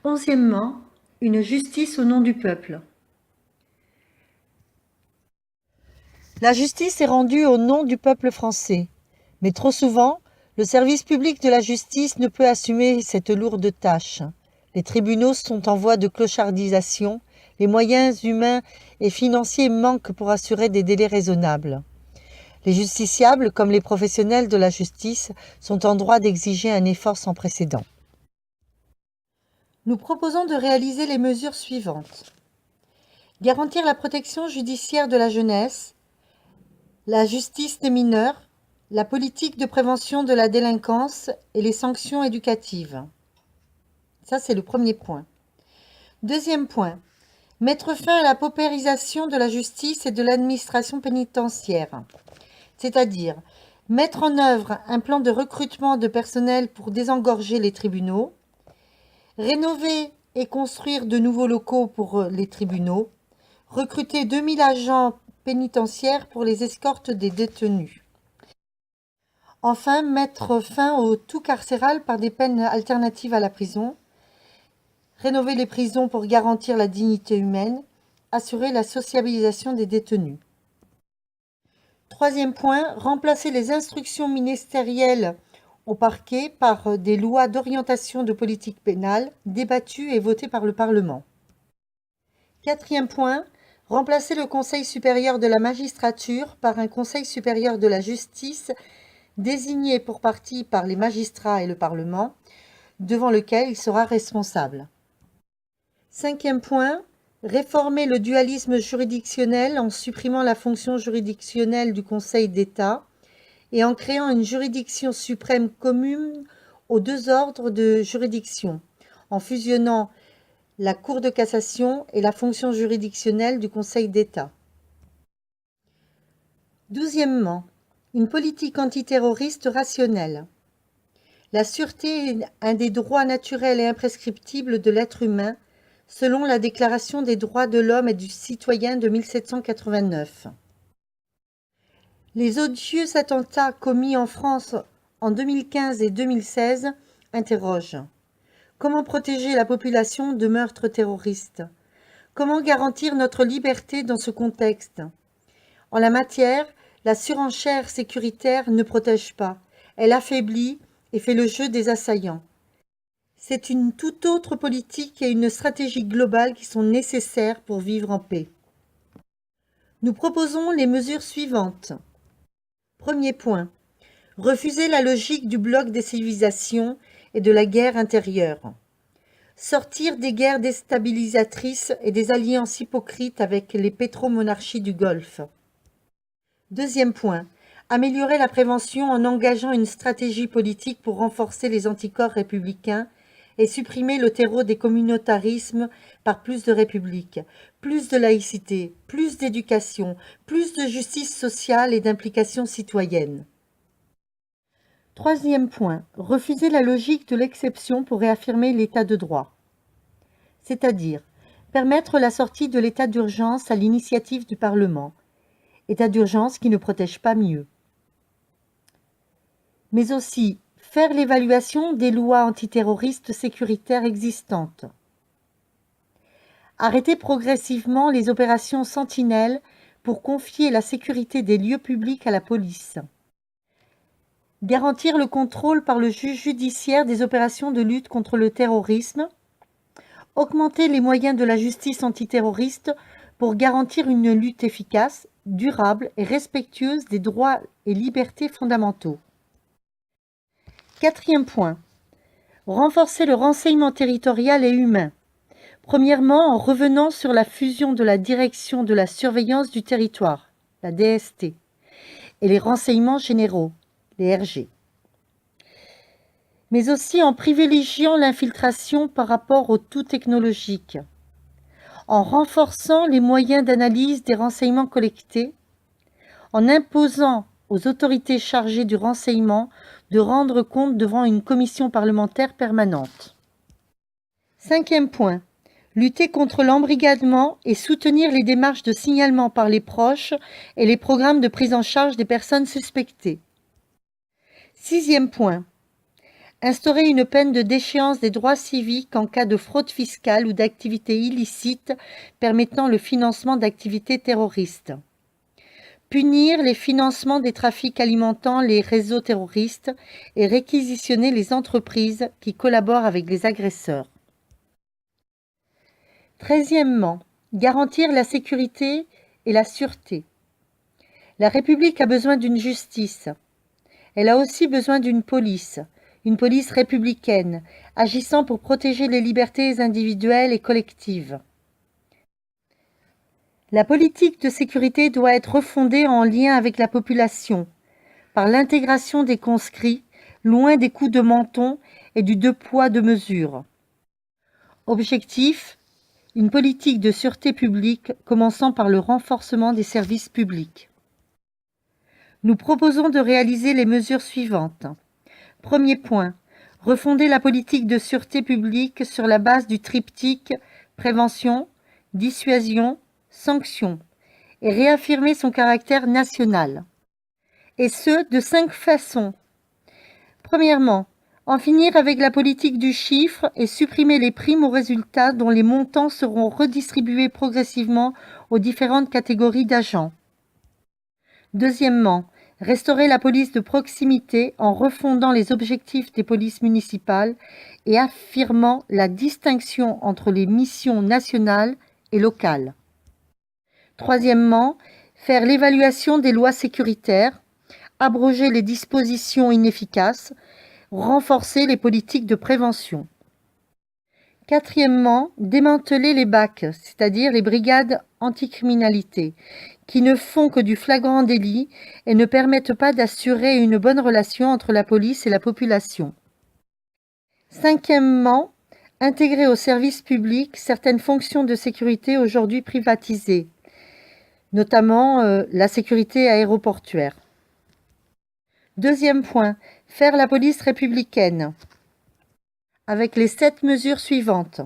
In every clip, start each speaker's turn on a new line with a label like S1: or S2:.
S1: Onzièmement, une justice au nom du peuple.
S2: La justice est rendue au nom du peuple français. Mais trop souvent, le service public de la justice ne peut assumer cette lourde tâche. Les tribunaux sont en voie de clochardisation, les moyens humains et financiers manquent pour assurer des délais raisonnables. Les justiciables, comme les professionnels de la justice, sont en droit d'exiger un effort sans précédent. Nous proposons de réaliser les mesures suivantes. Garantir la protection judiciaire de la jeunesse, la justice des mineurs, la politique de prévention de la délinquance et les sanctions éducatives. Ça, c'est le premier point. Deuxième point, mettre fin à la paupérisation de la justice et de l'administration pénitentiaire, c'est-à-dire mettre en œuvre un plan de recrutement de personnel pour désengorger les tribunaux, rénover et construire de nouveaux locaux pour les tribunaux, recruter 2000 agents pénitentiaires pour les escortes des détenus. Enfin, mettre fin au tout carcéral par des peines alternatives à la prison, rénover les prisons pour garantir la dignité humaine, assurer la sociabilisation des détenus. Troisième point, remplacer les instructions ministérielles au parquet par des lois d'orientation de politique pénale débattues et votées par le Parlement. Quatrième point, remplacer le Conseil supérieur de la magistrature par un Conseil supérieur de la justice désigné pour partie par les magistrats et le Parlement, devant lequel il sera responsable. Cinquième point, réformer le dualisme juridictionnel en supprimant la fonction juridictionnelle du Conseil d'État et en créant une juridiction suprême commune aux deux ordres de juridiction, en fusionnant la Cour de cassation et la fonction juridictionnelle du Conseil d'État. Douzièmement, une politique antiterroriste rationnelle. La sûreté est un des droits naturels et imprescriptibles de l'être humain, selon la Déclaration des droits de l'homme et du citoyen de 1789. Les odieux attentats commis en France en 2015 et 2016 interrogent. Comment protéger la population de meurtres terroristes? Comment garantir notre liberté dans ce contexte? En la matière, la surenchère sécuritaire ne protège pas, elle affaiblit et fait le jeu des assaillants. C'est une toute autre politique et une stratégie globale qui sont nécessaires pour vivre en paix. Nous proposons les mesures suivantes. Premier point, refuser la logique du bloc des civilisations et de la guerre intérieure. Sortir des guerres déstabilisatrices et des alliances hypocrites avec les pétromonarchies du Golfe. Deuxième point, améliorer la prévention en engageant une stratégie politique pour renforcer les anticorps républicains et supprimer le terreau des communautarismes par plus de république, plus de laïcité, plus d'éducation, plus de justice sociale et d'implication citoyenne. Troisième point, refuser la logique de l'exception pour réaffirmer l'état de droit, c'est-à-dire permettre la sortie de l'état d'urgence à l'initiative du Parlement, état d'urgence qui ne protège pas mieux. Mais aussi faire l'évaluation des lois antiterroristes sécuritaires existantes. Arrêter progressivement les opérations Sentinelle pour confier la sécurité des lieux publics à la police. Garantir le contrôle par le juge judiciaire des opérations de lutte contre le terrorisme. Augmenter les moyens de la justice antiterroriste pour garantir une lutte efficace, durable et respectueuse des droits et libertés fondamentaux. Quatrième point, renforcer le renseignement territorial et humain. Premièrement, en revenant sur la fusion de la Direction de la surveillance du territoire, la DST, et les renseignements généraux, les RG. Mais aussi en privilégiant l'infiltration par rapport au tout technologique, en renforçant les moyens d'analyse des renseignements collectés, en imposant aux autorités chargées du renseignement de rendre compte devant une commission parlementaire permanente. Cinquième point, lutter contre l'embrigadement et soutenir les démarches de signalement par les proches et les programmes de prise en charge des personnes suspectées. Sixième point, Instaurer une peine de déchéance des droits civiques en cas de fraude fiscale ou d'activité illicite permettant le financement d'activités terroristes. Punir les financements des trafics alimentant les réseaux terroristes et réquisitionner les entreprises qui collaborent avec les agresseurs. 13e, garantir la sécurité et la sûreté. La République a besoin d'une justice. Elle a aussi besoin d'une police républicaine, agissant pour protéger les libertés individuelles et collectives. La politique de sécurité doit être refondée en lien avec la population, par l'intégration des conscrits, loin des coups de menton et du deux poids deux mesures. Objectif, une politique de sûreté publique commençant par le renforcement des services publics. Nous proposons de réaliser les mesures suivantes. Premier point, refonder la politique de sûreté publique sur la base du triptyque prévention, dissuasion, sanction et réaffirmer son caractère national. Et ce, de 5 façons. Premièrement, en finir avec la politique du chiffre et supprimer les primes aux résultats dont les montants seront redistribués progressivement aux différentes catégories d'agents. Deuxièmement, restaurer la police de proximité en refondant les objectifs des polices municipales et affirmant la distinction entre les missions nationales et locales. Troisièmement, faire l'évaluation des lois sécuritaires, abroger les dispositions inefficaces, renforcer les politiques de prévention. Quatrièmement, démanteler les BAC, c'est-à-dire les brigades anticriminalité, qui ne font que du flagrant délit et ne permettent pas d'assurer une bonne relation entre la police et la population. Cinquièmement, intégrer au service public certaines fonctions de sécurité aujourd'hui privatisées, notamment la sécurité aéroportuaire. Deuxième point, faire la police républicaine, avec les 7 mesures suivantes.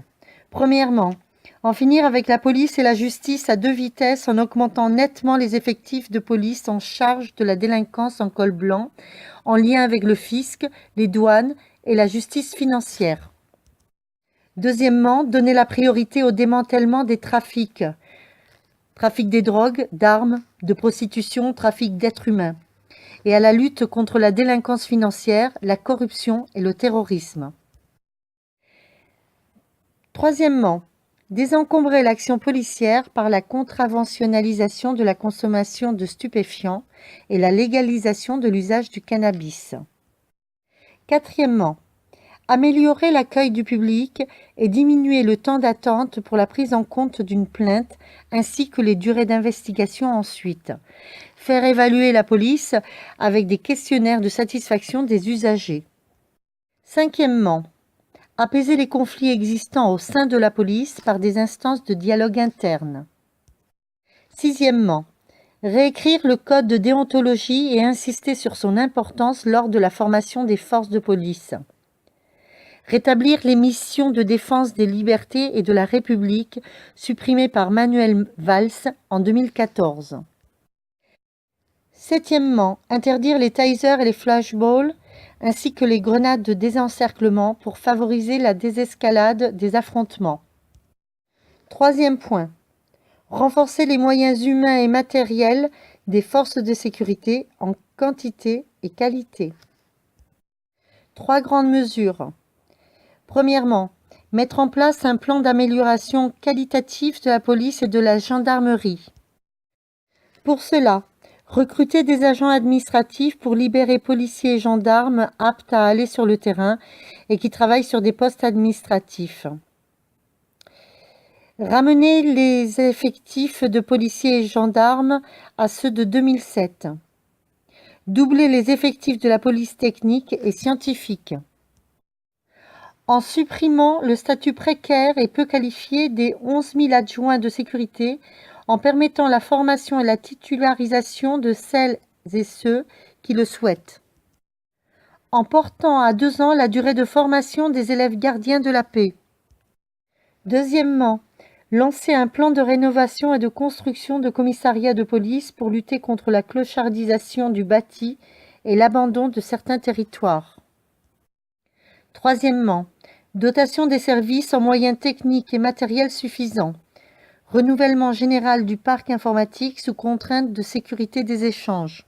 S2: Premièrement, en finir avec la police et la justice à 2 vitesses en augmentant nettement les effectifs de police en charge de la délinquance en col blanc, en lien avec le fisc, les douanes et la justice financière. Deuxièmement, donner la priorité au démantèlement des trafics. Trafic des drogues, d'armes, de prostitution, trafic d'êtres humains. Et à la lutte contre la délinquance financière, la corruption et le terrorisme. Troisièmement, désencombrer l'action policière par la contraventionnalisation de la consommation de stupéfiants et la légalisation de l'usage du cannabis. Quatrièmement, améliorer l'accueil du public et diminuer le temps d'attente pour la prise en compte d'une plainte ainsi que les durées d'investigation ensuite. Faire évaluer la police avec des questionnaires de satisfaction des usagers. Cinquièmement, apaiser les conflits existants au sein de la police par des instances de dialogue interne. Sixièmement, réécrire le code de déontologie et insister sur son importance lors de la formation des forces de police. Rétablir les missions de défense des libertés et de la République supprimées par Manuel Valls en 2014. Septièmement, interdire les tasers et les flashballs ainsi que les grenades de désencerclement pour favoriser la désescalade des affrontements. Troisième point, renforcer les moyens humains et matériels des forces de sécurité en quantité et qualité. 3 grandes mesures. Premièrement, mettre en place un plan d'amélioration qualitative de la police et de la gendarmerie. Pour cela, recruter des agents administratifs pour libérer policiers et gendarmes aptes à aller sur le terrain et qui travaillent sur des postes administratifs. Ramener les effectifs de policiers et gendarmes à ceux de 2007. Doubler les effectifs de la police technique et scientifique. En supprimant le statut précaire et peu qualifié des 11 000 adjoints de sécurité, en permettant la formation et la titularisation de celles et ceux qui le souhaitent. En portant à 2 ans la durée de formation des élèves gardiens de la paix. Deuxièmement, lancer un plan de rénovation et de construction de commissariats de police pour lutter contre la clochardisation du bâti et l'abandon de certains territoires. Troisièmement, dotation des services en moyens techniques et matériels suffisants. Renouvellement général du parc informatique sous contrainte de sécurité des échanges.